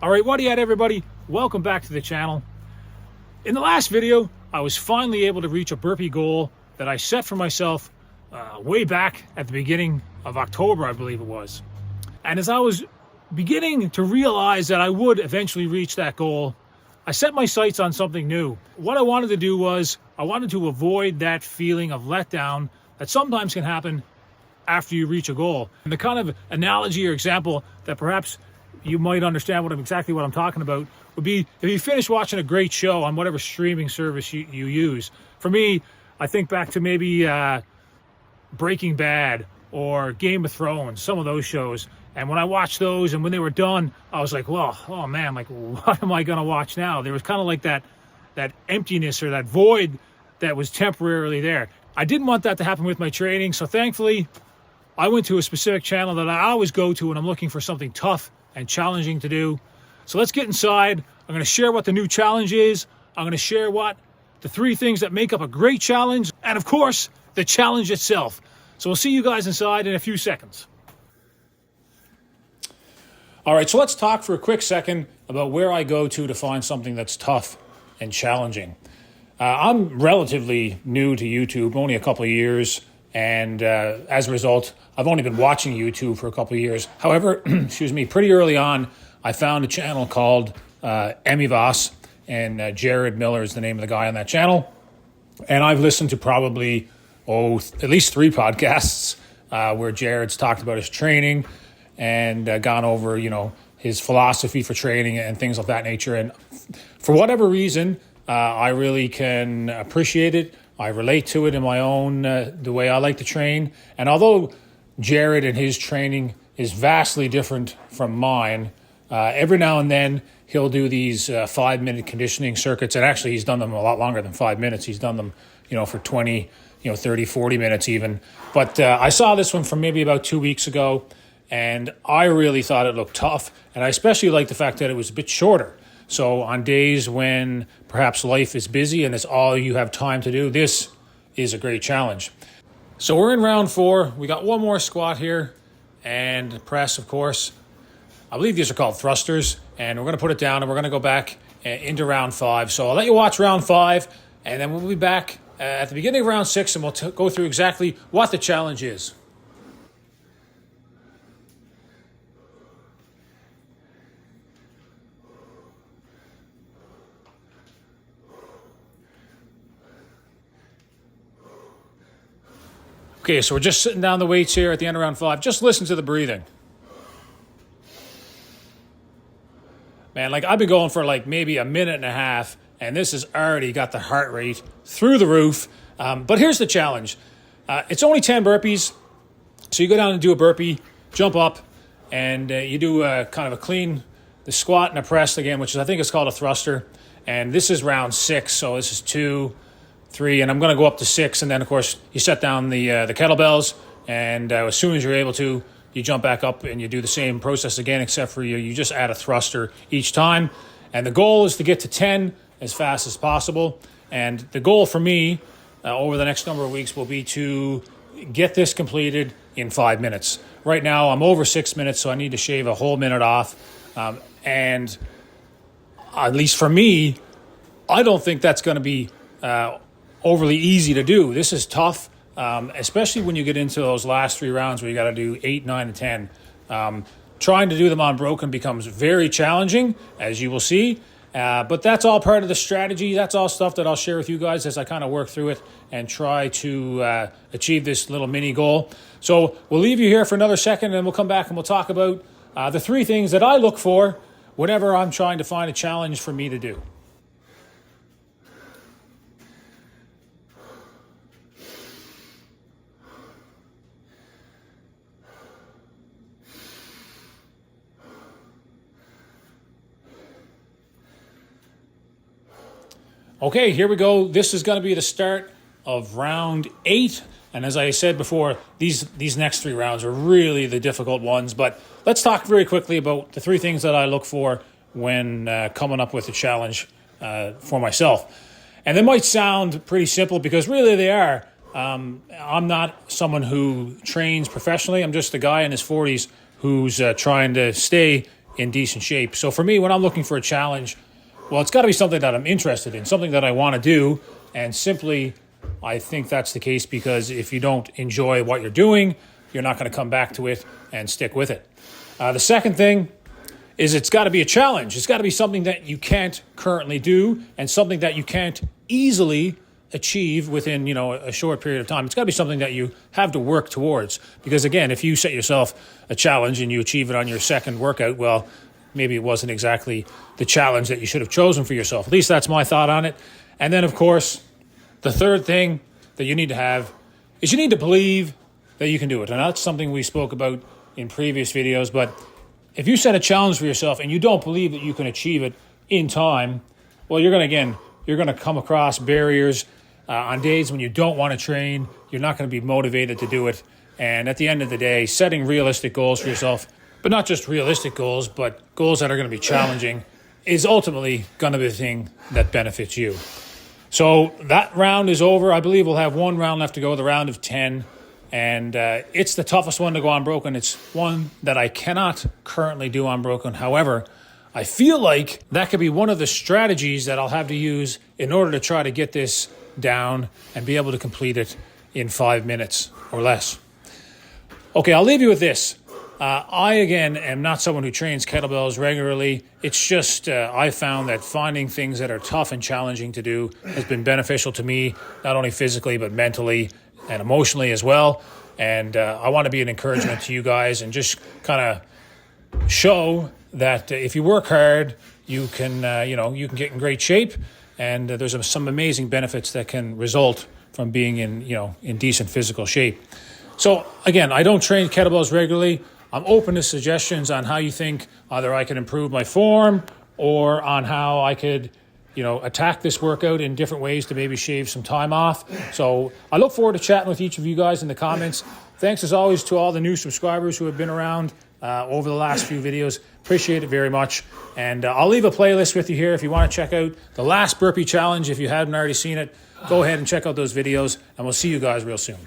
All right, what do you at, everybody? Welcome back to the channel. In the last video, I was finally able to reach a burpee goal that I set for myself way back at the beginning of October, I believe it was. And as I was beginning to realize that I would eventually reach that goal, I set my sights on something new. What I wanted to do was I wanted to avoid that feeling of letdown that sometimes can happen after you reach a goal. And the kind of analogy or example that perhaps you might understand exactly what I'm talking about would be if you finish watching a great show on whatever streaming service you use. For me, I think back to maybe Breaking Bad or Game of Thrones, some of those shows. And when I watched those and when they were done, I was like, well, oh man, like, what am I going to watch now? There was kind of like that emptiness or that void that was temporarily there. I didn't want that to happen with my training. So thankfully, I went to a specific channel that I always go to when I'm looking for something tough and challenging to do. So let's get inside. I'm going to share what the new challenge is. I'm going to share what the 3 things that make up a great challenge, and of course, the challenge itself. So we'll see you guys inside in a few seconds. All right, so let's talk for a quick second about where I go to find something that's tough and challenging. I'm relatively new to YouTube, only a couple of years, and as a result, I've only been watching YouTube for a couple of years. However, pretty early on, I found a channel called Emivas, and Jared Miller is the name of the guy on that channel. And I've listened to probably, at least 3 podcasts where Jared's talked about his training and gone over, his philosophy for training and things of that nature. And for whatever reason, I really can appreciate it. I relate to it in my own, the way I like to train. And although Jared and his training is vastly different from mine, every now and then he'll do these 5-minute conditioning circuits. And actually he's done them a lot longer than 5 minutes. He's done them, for 20, 30, 40 minutes even. But I saw this one from maybe about 2 weeks ago, and I really thought it looked tough. And I especially liked the fact that it was a bit shorter. So on days when perhaps life is busy and it's all you have time to do, this is a great challenge. So we're in round 4. We got one more squat here and press, of course. I believe these are called thrusters, and we're going to put it down and we're going to go back into round 5. So I'll let you watch round 5, and then we'll be back at the beginning of round 6, and we'll go through exactly what the challenge is. Okay, so we're just sitting down the weights here at the end of round 5. Just listen to the breathing. Man, I've been going for maybe a minute and a half, and this has already got the heart rate through the roof. But here's the challenge. It's only 10 burpees. So you go down and do a burpee, jump up, and you do kind of a clean, the squat and a press again, which I think is called a thruster. And this is round 6, so this is 2, 3, and I'm going to go up to 6, and then of course you set down the kettlebells, and as soon as you're able to, you jump back up and you do the same process again, except for you just add a thruster each time. And the goal is to get to 10 as fast as possible. And the goal for me over the next number of weeks will be to get this completed in 5 minutes. Right now I'm over 6 minutes, so I need to shave a whole minute off. And at least for me, I don't think that's going to be overly easy to do. This is tough, especially when you get into those last 3 rounds where you got to do 8, 9, and 10. Trying to do them unbroken becomes very challenging, as you will see. But that's all part of the strategy. That's all stuff that I'll share with you guys as I kind of work through it and try to achieve this little mini goal. So we'll leave you here for another second, and then we'll come back and we'll talk about the 3 things that I look for whenever I'm trying to find a challenge for me to do. Okay, here we go. This is going to be the start of round 8. And as I said before, these next 3 rounds are really the difficult ones. But let's talk very quickly about the 3 things that I look for when coming up with a challenge for myself. And they might sound pretty simple because really they are. I'm not someone who trains professionally. I'm just a guy in his 40s who's trying to stay in decent shape. So for me, when I'm looking for a challenge, well, it's got to be something that I'm interested in, something that I want to do. And simply, I think that's the case because if you don't enjoy what you're doing, you're not going to come back to it and stick with it. The second thing is it's got to be a challenge. It's got to be something that you can't currently do and something that you can't easily achieve within, a short period of time. It's got to be something that you have to work towards. Because again, if you set yourself a challenge and you achieve it on your second workout, well, maybe it wasn't exactly the challenge that you should have chosen for yourself. At least that's my thought on it. And then, of course, the third thing that you need to have is you need to believe that you can do it. And that's something we spoke about in previous videos. But if you set a challenge for yourself and you don't believe that you can achieve it in time, well, you're going to come across barriers on days when you don't want to train. You're not going to be motivated to do it. And at the end of the day, setting realistic goals for yourself, but not just realistic goals, but goals that are going to be challenging, is ultimately going to be the thing that benefits you. So that round is over. I believe we'll have one round left to go, the round of 10. And it's the toughest one to go unbroken. It's one that I cannot currently do unbroken. However, I feel like that could be one of the strategies that I'll have to use in order to try to get this down and be able to complete it in 5 minutes or less. Okay, I'll leave you with this. I, again, am not someone who trains kettlebells regularly. It's just I found that finding things that are tough and challenging to do has been beneficial to me, not only physically, but mentally and emotionally as well. And I want to be an encouragement to you guys and just kind of show that if you work hard, you can get in great shape. And there's some amazing benefits that can result from being in decent physical shape. So again, I don't train kettlebells regularly. I'm open to suggestions on how you think either I can improve my form or on how I could, attack this workout in different ways to maybe shave some time off. So I look forward to chatting with each of you guys in the comments. Thanks as always to all the new subscribers who have been around over the last few videos. Appreciate it very much. And I'll leave a playlist with you here if you want to check out the last burpee challenge. If you haven't already seen it, go ahead and check out those videos, and we'll see you guys real soon.